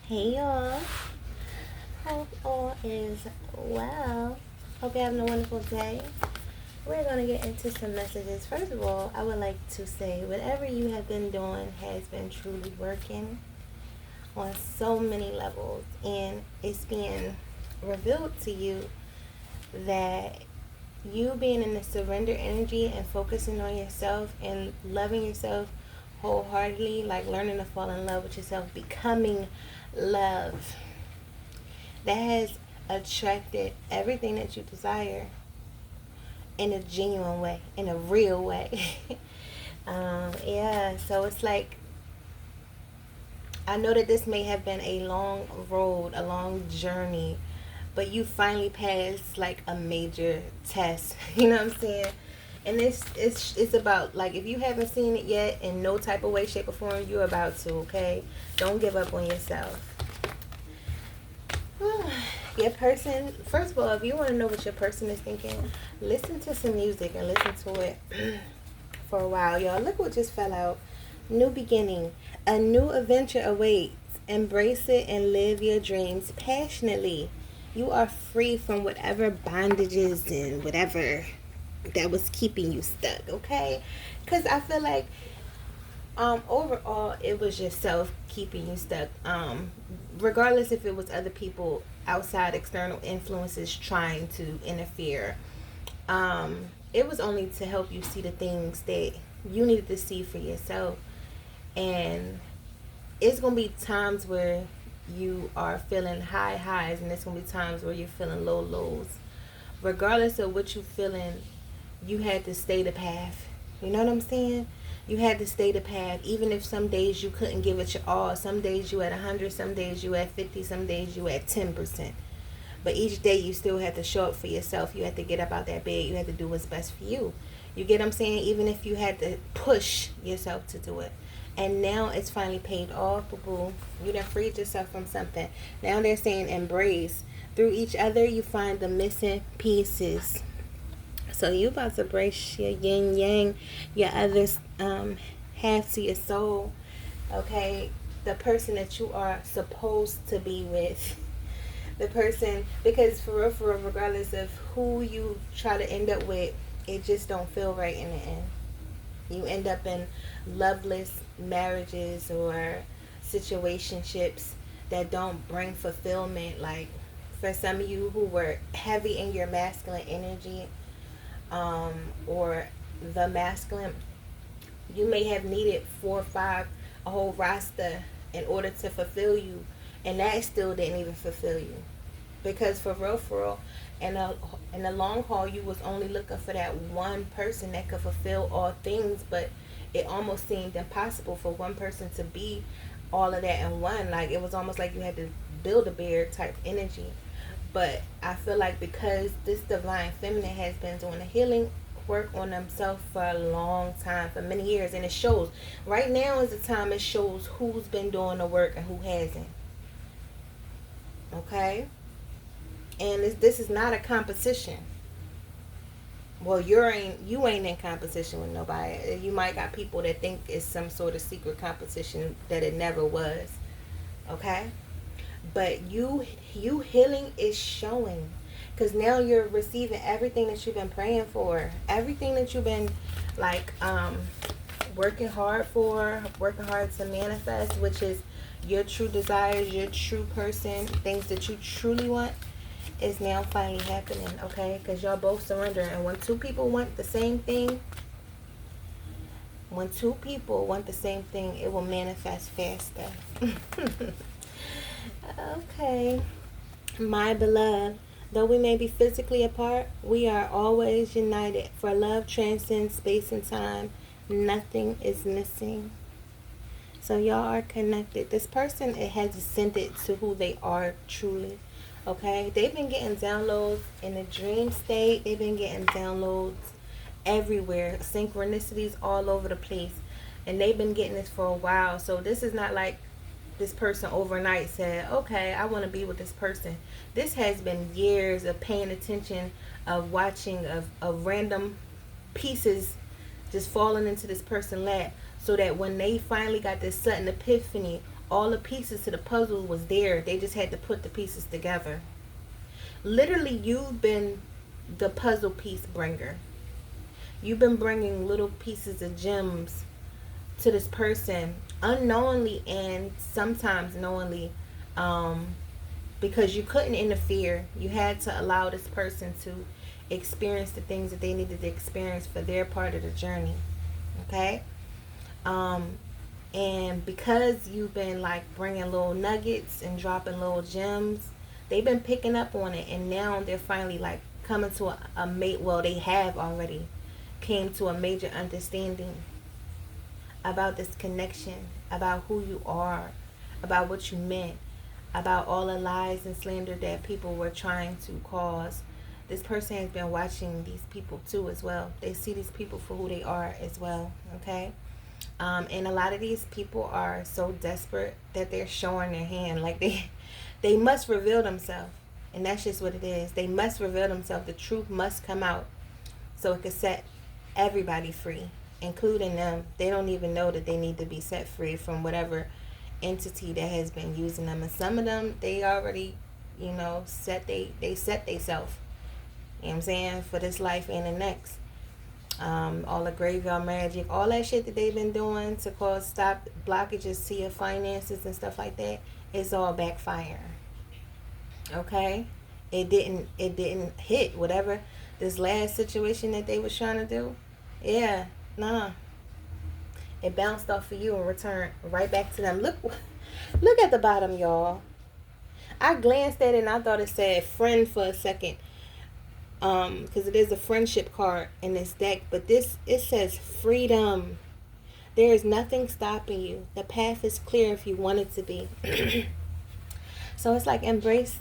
Hey y'all, hope all is well. Hope you're having a wonderful day. We're going to get into some messages. First of all, I would like to say whatever you have been doing has been truly working on so many levels, and it's being revealed to you that you being in the surrender energy and focusing on yourself and loving yourself wholeheartedly, like learning to fall in love with yourself, becoming love, that has attracted everything that you desire in a genuine way, in a real way. Yeah, so it's like, I know that this may have been a long road, a long journey, but you finally passed like a major test. You know what I'm saying? And it's about, like, if you haven't seen it yet in no type of way, shape, or form, you're about to. Okay, don't give up on yourself. Your person, first of all, if you want to know what your person is thinking, listen to some music and listen to it for a while, y'all. Look what just fell out. New beginning. A new adventure awaits. Embrace it and live your dreams passionately. You are free from whatever bondages and whatever that was keeping you stuck, okay? Because I feel like overall it was yourself keeping you stuck, regardless if it was other people, outside external influences trying to interfere. It was only to help you see the things that you needed to see for yourself. And it's gonna be times where you are feeling high highs, and there's gonna be times where you're feeling low lows. Regardless of what you're feeling, you had to stay the path. You know what I'm saying? You had to stay the path. Even if some days you couldn't give it your all. Some days you at 100, some days you at 50, some days you at 10%. But each day you still had to show up for yourself. You had to get up out that bed. You had to do what's best for you. You get what I'm saying? Even if you had to push yourself to do it. And now it's finally paid off, boo-boo. You done freed yourself from something. Now they're saying embrace. Through each other, you find the missing pieces. So you about to brace your yin yang, your other half to your soul. Okay, the person that you are supposed to be with. The person, because for real, regardless of who you try to end up with, it just don't feel right in the end. You end up in loveless marriages or situationships that don't bring fulfillment. Like, for some of you who were heavy in your masculine energy, or the masculine, you may have needed 4 or 5, a whole roster in order to fulfill you, and that still didn't even fulfill you. Because for real, in the long haul, you was only looking for that one person that could fulfill all things, but it almost seemed impossible for one person to be all of that in one. Like, it was almost like you had to build a bear type energy. But I feel like because this divine feminine has been doing a healing work on themselves for a long time, for many years, and it shows. Right now is the time it shows who's been doing the work and who hasn't. Okay? And this is not a competition. Well, you ain't in competition with nobody. You might got people that think it's some sort of secret competition that it never was. Okay? But you healing is showing, because now you're receiving everything that you've been praying for, everything that you've been like working hard for, working hard to manifest, which is your true desires, your true person, things that you truly want, is now finally happening. Okay, because y'all both surrender. And when two people want the same thing, it will manifest faster. Okay, my beloved, though we may be physically apart, we are always united, for love transcends space and time. Nothing is missing. So y'all are connected. This person, it has ascended to who they are truly. Okay, they've been getting downloads in the dream state. They've been getting downloads everywhere, synchronicities all over the place, and they've been getting this for a while. So this is not like this person overnight said, okay, I want to be with this person. This has been years of paying attention, of watching, of random pieces just falling into this person's lap, so that when they finally got this sudden epiphany, All the pieces to the puzzle was there. They just had to put the pieces together. Literally, you've been the puzzle piece bringer. You've been bringing little pieces of gems to this person unknowingly and sometimes knowingly, because you couldn't interfere. You had to allow this person to experience the things that they needed to experience for their part of the journey. Okay? And because you've been like bringing little nuggets and dropping little gems, they've been picking up on it, and now they're finally like coming to a mate. Well, they have already came to a major understanding about this connection, about who you are, about what you meant, about all the lies and slander that people were trying to cause. This person has been watching these people too as well. They see these people for who they are as well. Okay? And a lot of these people are so desperate that they're showing their hand. Like they must reveal themselves. And that's just what it is. They must reveal themselves. The truth must come out so it can set everybody free, including them. They don't even know that they need to be set free from whatever entity that has been using them. And some of them, they already, set themselves. You know what I'm saying? For this life and the next. All the graveyard magic, all that shit that they've been doing to cause stop blockages to your finances and stuff like that, it's all backfire. Okay? It didn't hit whatever this last situation that they was trying to do. Yeah, nah. It bounced off of you and returned right back to them. Look at the bottom, y'all. I glanced at it and I thought it said friend for a second. Because it is a friendship card in this deck, but it says freedom. There is nothing stopping you. The path is clear if you want it to be. So it's like embrace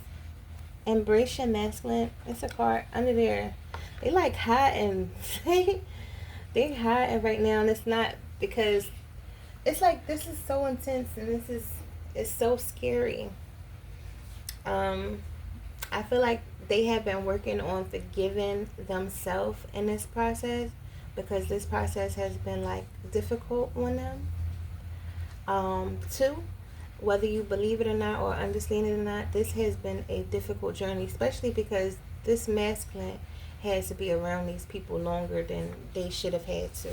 your masculine. It's a card under there. They like hiding. They're hiding right now, and it's not because it's like this is so intense and it's so scary. I feel like they have been working on forgiving themselves in this process, because this process has been like difficult on them. Two, whether you believe it or not or understand it or not, this has been a difficult journey, especially because this masculine has to be around these people longer than they should have had to.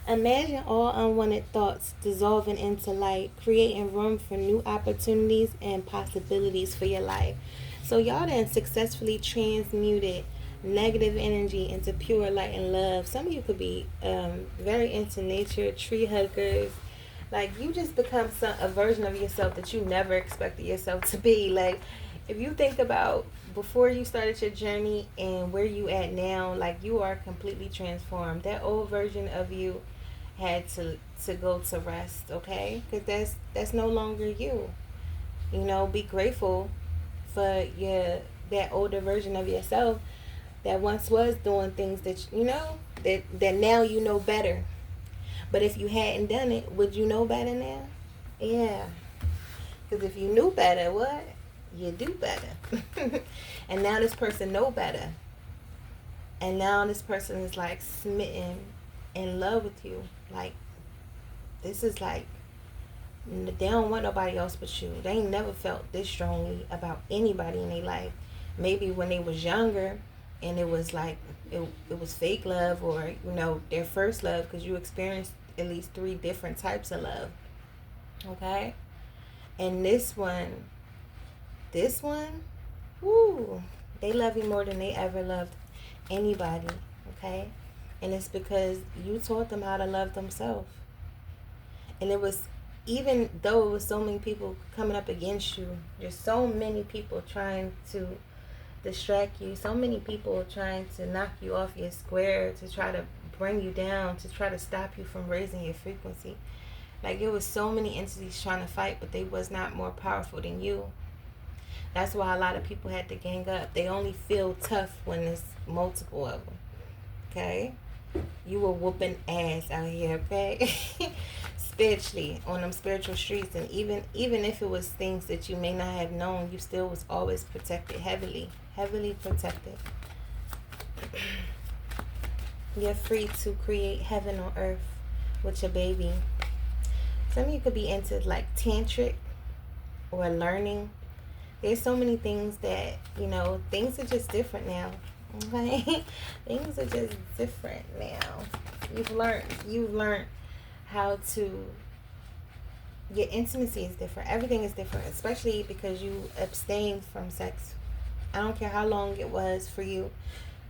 Imagine all unwanted thoughts dissolving into light, creating room for new opportunities and possibilities for your life. So y'all done successfully transmuted negative energy into pure light and love. Some of you could be very into nature, tree huggers. Like, you just become a version of yourself that you never expected yourself to be. Like, if you think about before you started your journey and where you at now, like, you are completely transformed. That old version of you had to go to rest, okay? Because that's no longer you. Be grateful for that older version of yourself that once was doing things that that now you know better. But if you hadn't done it, would you know better now? Yeah. Because if you knew better, what? You do better. And now this person know better. And now this person is like smitten in love with you. Like, this is like, they don't want nobody else but you. They ain't never felt this strongly about anybody in their life. Maybe when they was younger and it was like, it was fake love, or, their first love, because you experienced at least 3 different types of love. Okay? And this one, woo, they love you more than they ever loved anybody. Okay? And it's because you taught them how to love themselves. And it was, even though it was so many people coming up against you, there's so many people trying to distract you, so many people trying to knock you off your square, to try to bring you down, to try to stop you from raising your frequency. Like, it was so many entities trying to fight, but they was not more powerful than you. That's why a lot of people had to gang up. They only feel tough when there's multiple of them. Okay? You were whooping ass out here, okay? Spiritually, on them spiritual streets. And even if it was things that you may not have known, you still was always protected, heavily protected. You're free to create heaven on earth with your baby. Some of you could be into like tantric or learning. There's so many things that, things are just different now. Okay? Things are just different now. You've learned how to, your intimacy is different. Everything is different, especially because you abstained from sex. I don't care how long it was for you,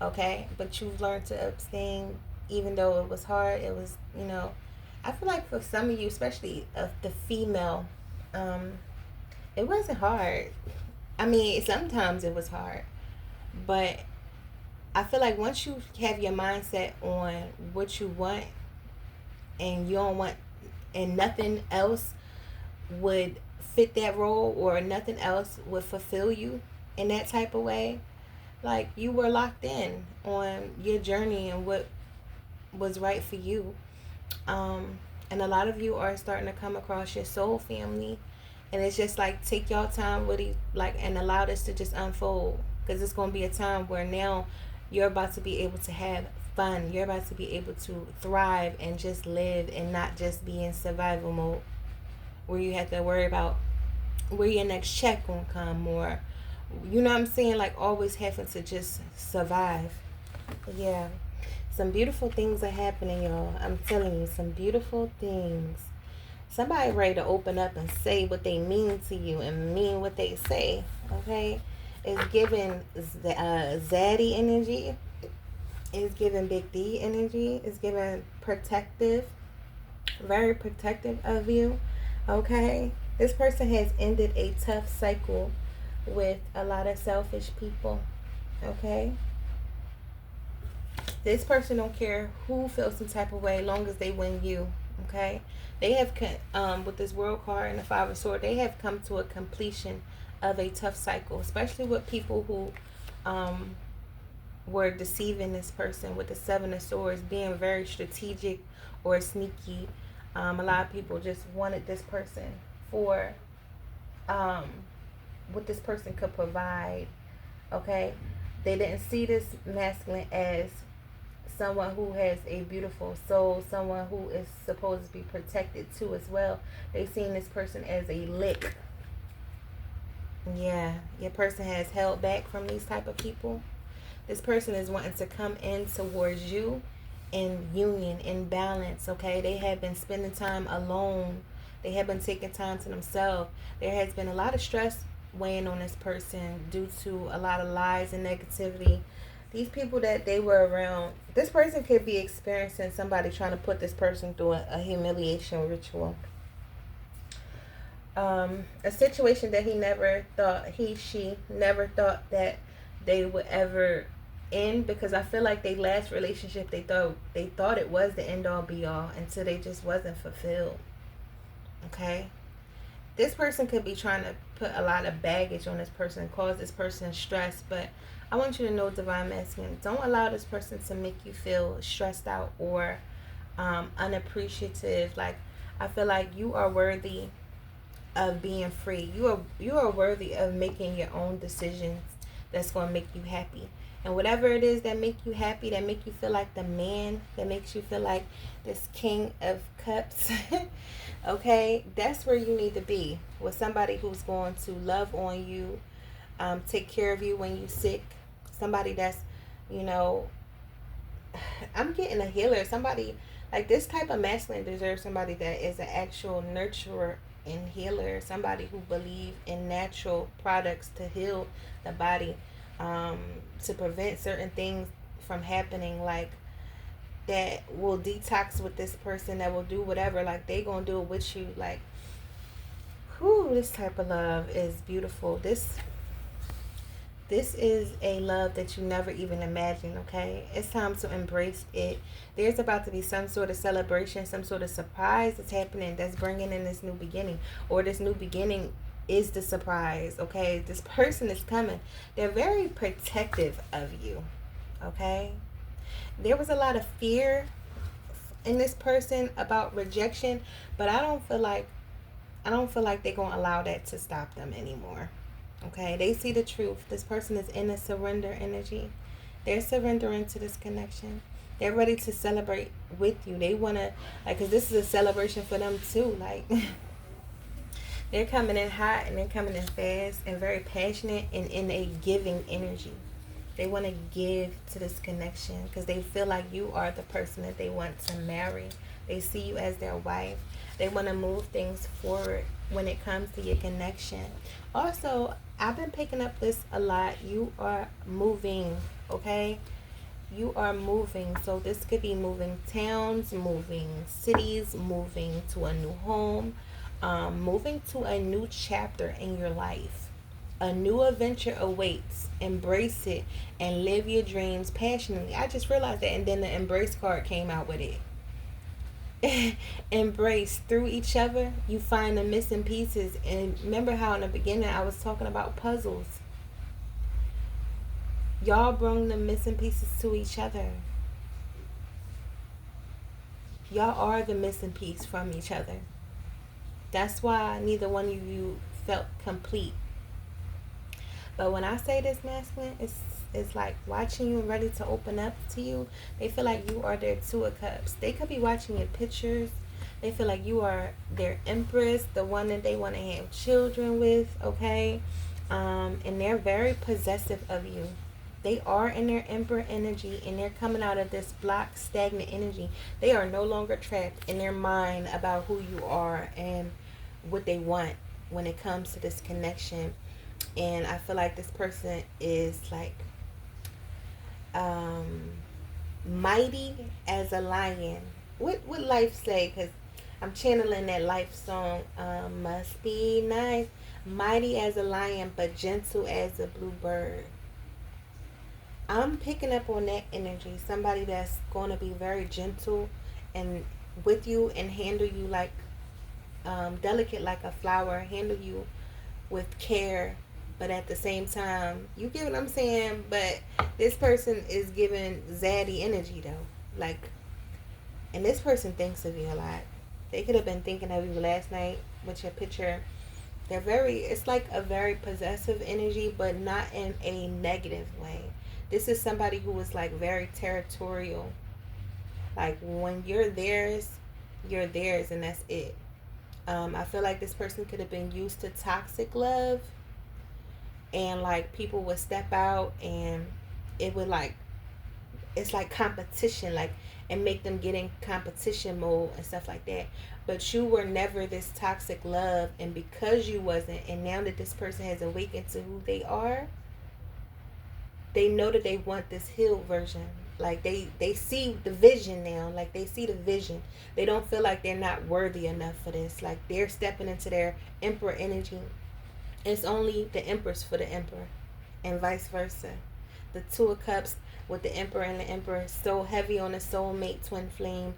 okay? But you've learned to abstain, even though it was hard. It was, I feel like for some of you, especially of the female, it wasn't hard. I mean, sometimes it was hard, but I feel like once you have your mindset on what you want, and you don't want, and nothing else would fit that role, or nothing else would fulfill you in that type of way, like you were locked in on your journey and what was right for you. And a lot of you are starting to come across your soul family, and it's just like, take y'all time with it, like, and allow this to just unfold, because it's going to be a time where now you're about to be able to have fun. You're about to be able to thrive and just live, and not just be in survival mode where you have to worry about where your next check gonna come, or you know what I'm saying, like always having to just survive. Yeah, some beautiful things are happening, y'all. I'm telling you, some beautiful things. Somebody ready to open up and say what they mean to you and mean what they say. Okay, it's giving zaddy energy. It's giving big D energy. It's giving protective, very protective of you. Okay, this person has ended a tough cycle with a lot of selfish people. Okay, this person don't care who feels some type of way, long as they win you. Okay, they have with this World card and the Five of Swords, they have come to a completion of a tough cycle, especially with people who were deceiving this person with the Seven of Swords, being very strategic or sneaky. A lot of people just wanted this person for what this person could provide. Okay, they didn't see this masculine as someone who has a beautiful soul, someone who is supposed to be protected too as well. They seen this person as a lick. Yeah, your person has held back from these type of people. This person is wanting to come in towards you in union, in balance. Okay, they have been spending time alone. They have been taking time to themselves. There has been a lot of stress weighing on this person due to a lot of lies and negativity. These people that they were around, this person could be experiencing somebody trying to put this person through a humiliation ritual. A situation that she never thought that they would ever end, because I feel like they last relationship, they thought it was the end all be all, until they just wasn't fulfilled. Okay, this person could be trying to put a lot of baggage on this person, cause this person stress, but I want you to know, Divine Masculine, don't allow this person to make you feel stressed out or unappreciative. Like, I feel like you are worthy of being free. You are worthy of making your own decisions that's going to make you happy. And whatever it is that make you happy, that make you feel like the man, that makes you feel like this King of Cups, okay, that's where you need to be, with somebody who's going to love on you, take care of you when you're sick, somebody that's, I'm getting a healer, somebody like this type of masculine deserves somebody that is an actual nurturer and healer, somebody who believes in natural products to heal the body, to prevent certain things from happening, like that will detox with this person, that will do whatever, like they gonna do it with you. Like, whew, this type of love is beautiful. This is a love that you never even imagined. Okay, it's time to embrace it. There's about to be some sort of celebration, some sort of surprise that's happening, that's bringing in this new beginning, or this new beginning is the surprise. Okay, this person is coming. They're very protective of you. Okay, there was a lot of fear in this person about rejection, but I don't feel like they're gonna allow that to stop them anymore. Okay, they see the truth. This person is in a surrender energy. They're surrendering to this connection. They're ready to celebrate with you. They want to, like, because this is a celebration for them too. Like, they're coming in hot and they're coming in fast and very passionate and in a giving energy. They want to give to this connection because they feel like you are the person that they want to marry. They see you as their wife. They want to move things forward when it comes to your connection. Also, I've been picking up this a lot. You are moving, okay? You are moving. So this could be moving towns, moving cities, moving to a new home, moving to a new chapter in your life. A new adventure awaits. Embrace it and live your dreams passionately. I just realized that, and then the embrace card came out with it. Embrace. Through each other, you find the missing pieces. And remember how in the beginning I was talking about puzzles? Y'all bring the missing pieces to each other. Y'all are the missing piece from each other. That's why neither one of you felt complete. But when I say this masculine, it's like watching you and ready to open up to you. They feel like you are their Two of Cups. They could be watching your pictures. They feel like you are their empress, the one that they want to have children with, okay? And they're very possessive of you. They are in their emperor energy, and they're coming out of this blocked, stagnant energy. They are no longer trapped in their mind about who you are and what they want when it comes to this connection. And I feel like this person is like mighty as a lion. What life say? Because I'm channeling that life song. Must be nice. Mighty as a lion, but gentle as a bluebird. I'm picking up on that energy. Somebody that's going to be very gentle and with you and handle you like delicate like a flower. Handle you with care. But at the same time, you get what I'm saying? But this person is giving zaddy energy, though. Like, and this person thinks of you a lot. They could have been thinking of you last night with your picture. They're very, it's like a very possessive energy, but not in a negative way. This is somebody who is like very territorial. Like, when you're theirs, and that's it. I feel like this person could have been used to toxic love. And like people would step out and it would like, it's like competition, like, and make them get in competition mode and stuff like that. But you were never this toxic love, and because you wasn't, and now that this person has awakened to who they are, they know that they want this healed version. Like they see the vision now. Like they see the vision. They don't feel like they're not worthy enough for this. Like they're stepping into their emperor energy. It's only the empress for the emperor, and vice versa. The Two of Cups with the emperor and the emperor, so heavy on the soulmate twin flame.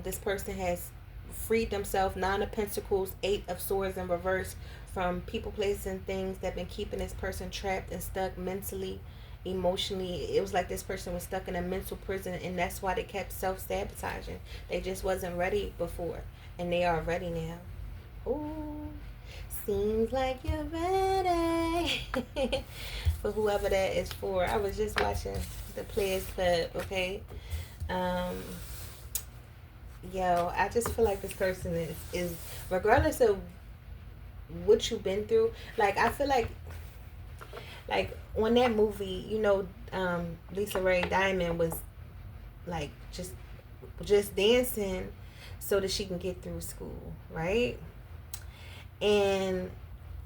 This person has freed themselves. Nine of Pentacles, Eight of Swords in reverse, from people, places, and things that have been keeping this person trapped and stuck mentally, emotionally. It was like this person was stuck in a mental prison, and that's why they kept self-sabotaging. They just wasn't ready before, and they are ready now. Ooh. Seems like you're ready. For whoever that is for. I was just watching the Players Club, okay? I just feel like this person is regardless of what you've been through, like I feel like on that movie, Lisa Ray Diamond was like just dancing so that she can get through school, right? And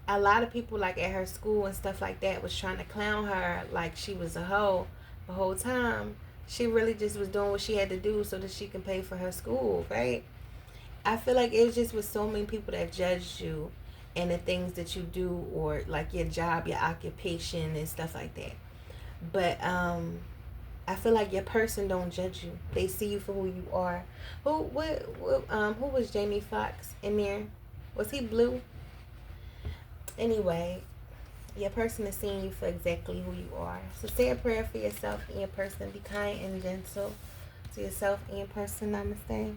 a lot of people like at her school and stuff like that was trying to clown her like she was a hoe the whole time. She really just was doing what she had to do so that she can pay for her school, right? I feel like it was just with so many people that judged you and the things that you do, or like your job, your occupation and stuff like that. But I feel like your person don't judge you. They see you for who you are. Who was Jamie Foxx in there? Was he blue? Anyway, your person is seeing you for exactly who you are. So say a prayer for yourself and your person. Be kind and gentle to yourself and your person. Namaste.